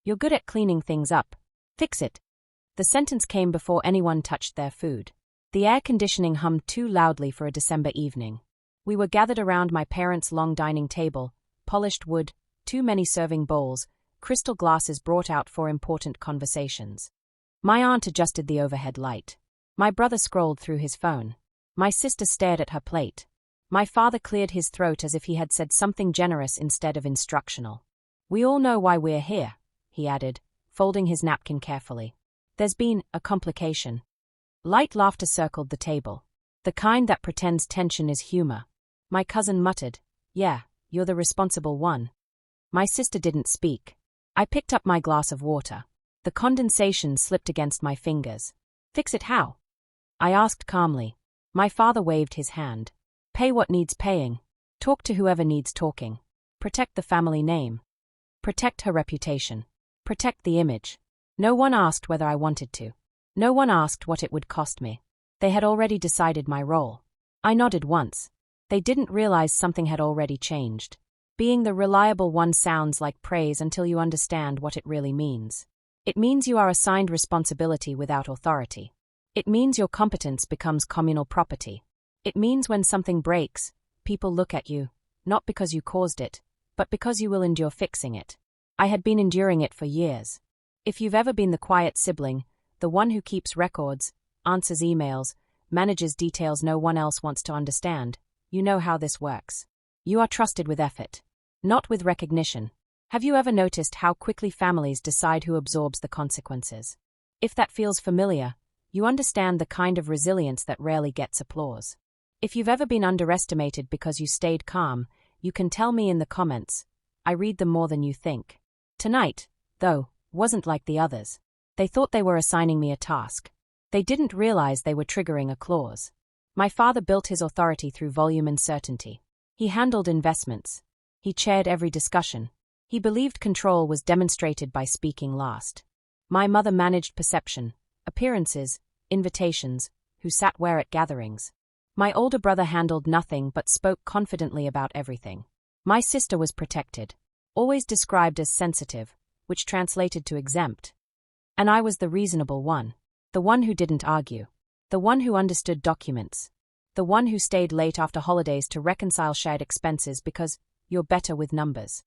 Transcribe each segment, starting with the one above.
You're good at cleaning things up. Fix it. The sentence came before anyone touched their food. The air conditioning hummed too loudly for a December evening. We were gathered around my parents' long dining table, polished wood, too many serving bowls, crystal glasses brought out for important conversations. My aunt adjusted the overhead light. My brother scrolled through his phone. My sister stared at her plate. My father cleared his throat as if he had said something generous instead of instructional. We all know why we're here, he added, folding his napkin carefully. There's been a complication. Light laughter circled the table. The kind that pretends tension is humor. My cousin muttered, "Yeah, you're the responsible one." My sister didn't speak. I picked up my glass of water. The condensation slipped against my fingers. "Fix it how?" I asked calmly. My father waved his hand. "Pay what needs paying. Talk to whoever needs talking. Protect the family name. Protect her reputation. Protect the image." No one asked whether I wanted to. No one asked what it would cost me. They had already decided my role. I nodded once. They didn't realize something had already changed. Being the reliable one sounds like praise until you understand what it really means. It means you are assigned responsibility without authority. It means your competence becomes communal property. It means when something breaks, people look at you, not because you caused it, but because you will endure fixing it. I had been enduring it for years. If you've ever been the quiet sibling, the one who keeps records, answers emails, manages details no one else wants to understand, you know how this works. You are trusted with effort, not with recognition. Have you ever noticed how quickly families decide who absorbs the consequences? If that feels familiar, you understand the kind of resilience that rarely gets applause. If you've ever been underestimated because you stayed calm, you can tell me in the comments. I read them more than you think. Tonight, though, wasn't like the others. They thought they were assigning me a task. They didn't realize they were triggering a clause. My father built his authority through volume and certainty. He handled investments. He chaired every discussion. He believed control was demonstrated by speaking last. My mother managed perception, appearances, invitations, who sat where at gatherings. My older brother handled nothing but spoke confidently about everything. My sister was protected, always described as sensitive, which translated to exempt. And I was the reasonable one, the one who didn't argue, the one who understood documents, the one who stayed late after holidays to reconcile shared expenses because you're better with numbers.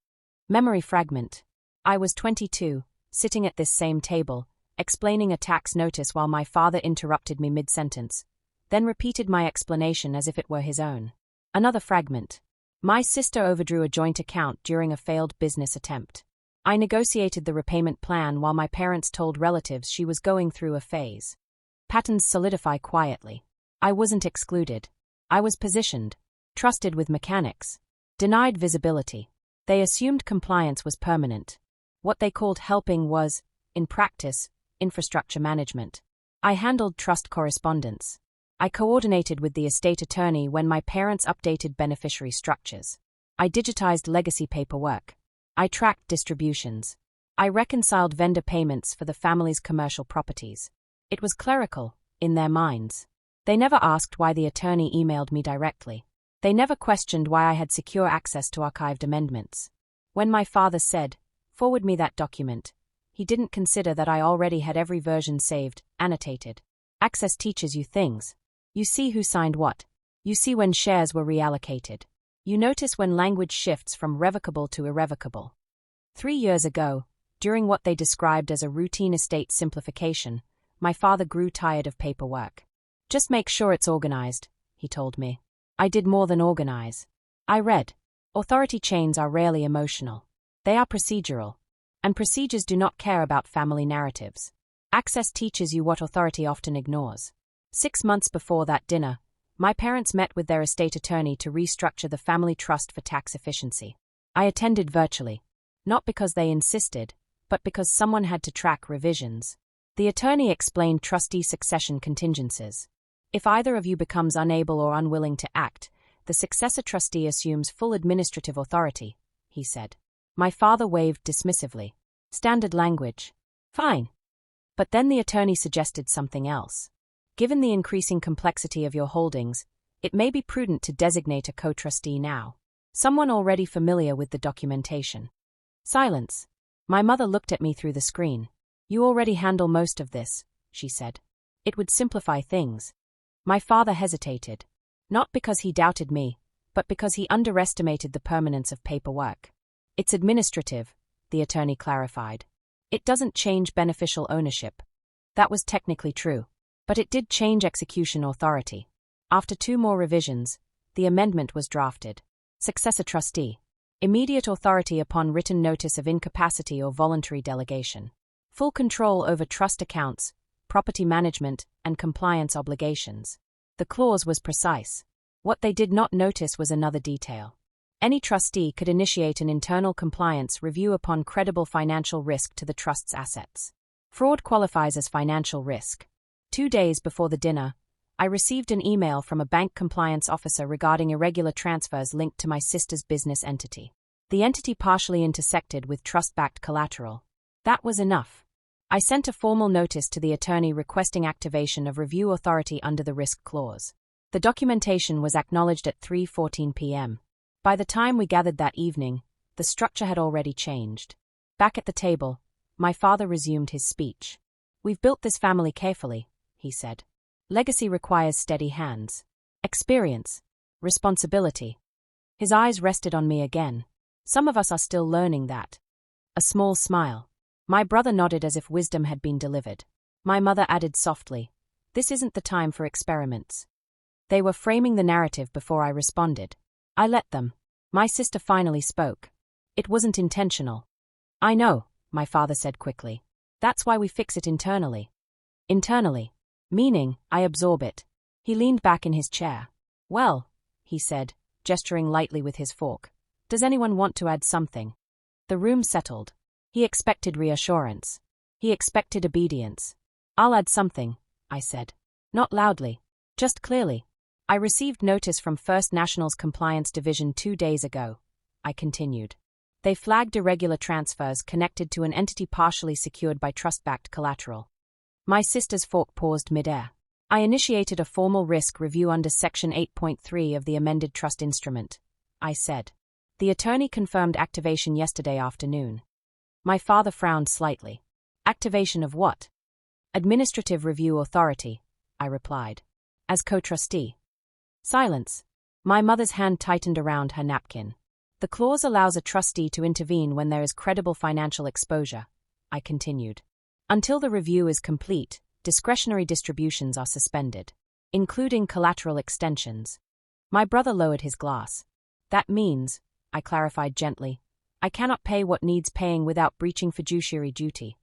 Memory fragment. I was 22, sitting at this same table, explaining a tax notice while my father interrupted me mid-sentence, then repeated my explanation as if it were his own. Another fragment. My sister overdrew a joint account during a failed business attempt. I negotiated the repayment plan while my parents told relatives she was going through a phase. Patterns solidify quietly. I wasn't excluded. I was positioned, trusted with mechanics, denied visibility. They assumed compliance was permanent. What they called helping was, in practice, infrastructure management. I handled trust correspondence. I coordinated with the estate attorney when my parents updated beneficiary structures. I digitized legacy paperwork. I tracked distributions. I reconciled vendor payments for the family's commercial properties. It was clerical, in their minds. They never asked why the attorney emailed me directly. They never questioned why I had secure access to archived amendments. When my father said, "Forward me that document," he didn't consider that I already had every version saved, annotated. Access teaches you things. You see who signed what. You see when shares were reallocated. You notice when language shifts from revocable to irrevocable. 3 years ago, during what they described as a routine estate simplification, my father grew tired of paperwork. "Just make sure it's organized," he told me. I did more than organize. I read. Authority chains are rarely emotional. They are procedural. And procedures do not care about family narratives. Access teaches you what authority often ignores. 6 months before that dinner, my parents met with their estate attorney to restructure the family trust for tax efficiency. I attended virtually. Not because they insisted, but because someone had to track revisions. The attorney explained trustee succession contingencies. If either of you becomes unable or unwilling to act, the successor trustee assumes full administrative authority, he said. My father waved dismissively. Standard language. Fine. But then the attorney suggested something else. Given the increasing complexity of your holdings, it may be prudent to designate a co-trustee now. Someone already familiar with the documentation. Silence. My mother looked at me through the screen. You already handle most of this, she said. It would simplify things. My father hesitated. Not because he doubted me, but because he underestimated the permanence of paperwork. It's administrative, the attorney clarified. It doesn't change beneficial ownership. That was technically true. But it did change execution authority. After 2 more revisions, the amendment was drafted. Successor trustee. Immediate authority upon written notice of incapacity or voluntary delegation. Full control over trust accounts, property management, and compliance obligations. The clause was precise. What they did not notice was another detail. Any trustee could initiate an internal compliance review upon credible financial risk to the trust's assets. Fraud qualifies as financial risk. 2 days before the dinner, I received an email from a bank compliance officer regarding irregular transfers linked to my sister's business entity. The entity partially intersected with trust-backed collateral. That was enough. I sent a formal notice to the attorney requesting activation of review authority under the risk clause. The documentation was acknowledged at 3:14 p.m. By the time we gathered that evening, the structure had already changed. Back at the table, my father resumed his speech. We've built this family carefully, he said. Legacy requires steady hands. Experience. Responsibility. His eyes rested on me again. Some of us are still learning that. A small smile. My brother nodded as if wisdom had been delivered. My mother added softly, "This isn't the time for experiments." They were framing the narrative before I responded. I let them. My sister finally spoke. "It wasn't intentional." "I know," my father said quickly. "That's why we fix it internally." Internally. Meaning, I absorb it. He leaned back in his chair. "Well," he said, gesturing lightly with his fork. "Does anyone want to add something?" The room settled. He expected reassurance. He expected obedience. "I'll add something," I said. Not loudly. Just clearly. "I received notice from First National's Compliance Division 2 days ago," I continued. "They flagged irregular transfers connected to an entity partially secured by trust-backed collateral." My sister's fork paused midair. "I initiated a formal risk review under Section 8.3 of the amended trust instrument," I said. "The attorney confirmed activation yesterday afternoon." My father frowned slightly. "Activation of what?" "Administrative Review Authority," I replied. "As co-trustee." Silence. My mother's hand tightened around her napkin. "The clause allows a trustee to intervene when there is credible financial exposure," I continued. "Until the review is complete, discretionary distributions are suspended, including collateral extensions." My brother lowered his glass. "That means," I clarified gently, "I cannot pay what needs paying without breaching fiduciary duty."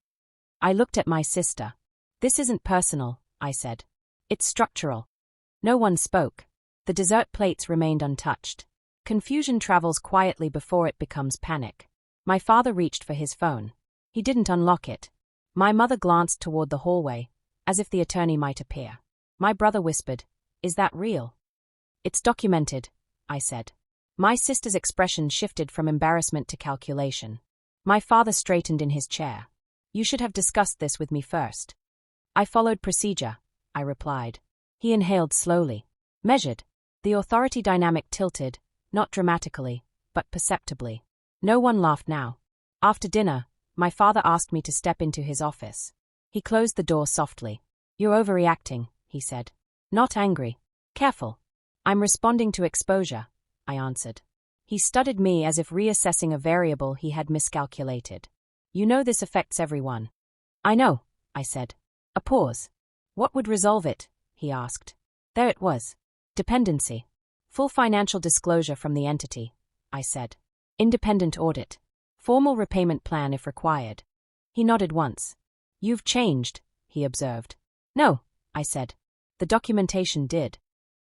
I looked at my sister. "This isn't personal," I said. "It's structural." No one spoke. The dessert plates remained untouched. Confusion travels quietly before it becomes panic. My father reached for his phone. He didn't unlock it. My mother glanced toward the hallway, as if the attorney might appear. My brother whispered, "Is that real?" "It's documented," I said. My sister's expression shifted from embarrassment to calculation. My father straightened in his chair. "You should have discussed this with me first." "I followed procedure," I replied. He inhaled slowly. Measured. The authority dynamic tilted, not dramatically, but perceptibly. No one laughed now. After dinner, my father asked me to step into his office. He closed the door softly. "You're overreacting," he said. "Not angry. Careful." "I'm responding to exposure," I answered. He studied me as if reassessing a variable he had miscalculated. "You know this affects everyone." "I know," I said. A pause. "What would resolve it?" he asked. There it was. Dependency. Full financial disclosure from the entity, I said. Independent audit. Formal repayment plan if required. He nodded once. "You've changed," he observed. "No," I said. "The documentation did."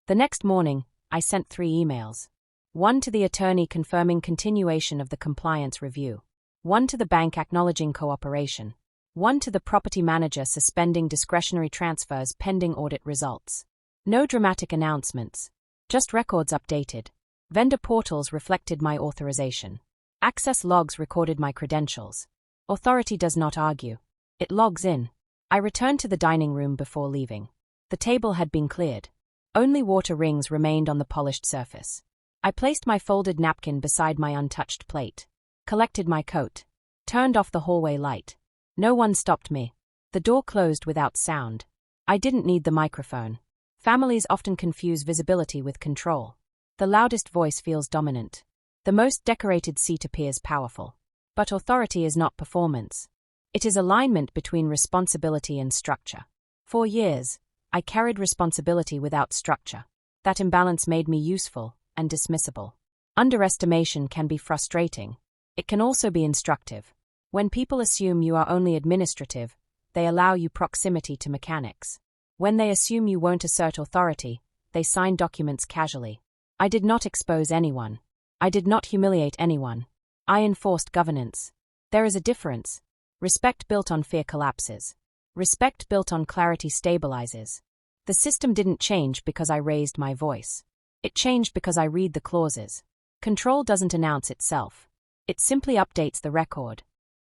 The next morning, I sent 3 emails. One to the attorney confirming continuation of the compliance review. One to the bank acknowledging cooperation. One to the property manager suspending discretionary transfers pending audit results. No dramatic announcements. Just records updated. Vendor portals reflected my authorization. Access logs recorded my credentials. Authority does not argue. It logs in. I returned to the dining room before leaving. The table had been cleared. Only water rings remained on the polished surface. I placed my folded napkin beside my untouched plate. Collected my coat. turned off the hallway light. No one stopped me. The door closed without sound. I didn't need the microphone. Families often confuse visibility with control. The loudest voice feels dominant. The most decorated seat appears powerful. But authority is not performance. It is alignment between responsibility and structure. For years, I carried responsibility without structure. That imbalance made me useful and dismissible. Underestimation can be frustrating. It can also be instructive. When people assume you are only administrative, they allow you proximity to mechanics. When they assume you won't assert authority, they sign documents casually. I did not expose anyone. I did not humiliate anyone. I enforced governance. There is a difference. Respect built on fear collapses. Respect built on clarity stabilizes. The system didn't change because I raised my voice. It changed because I read the clauses. Control doesn't announce itself. It simply updates the record.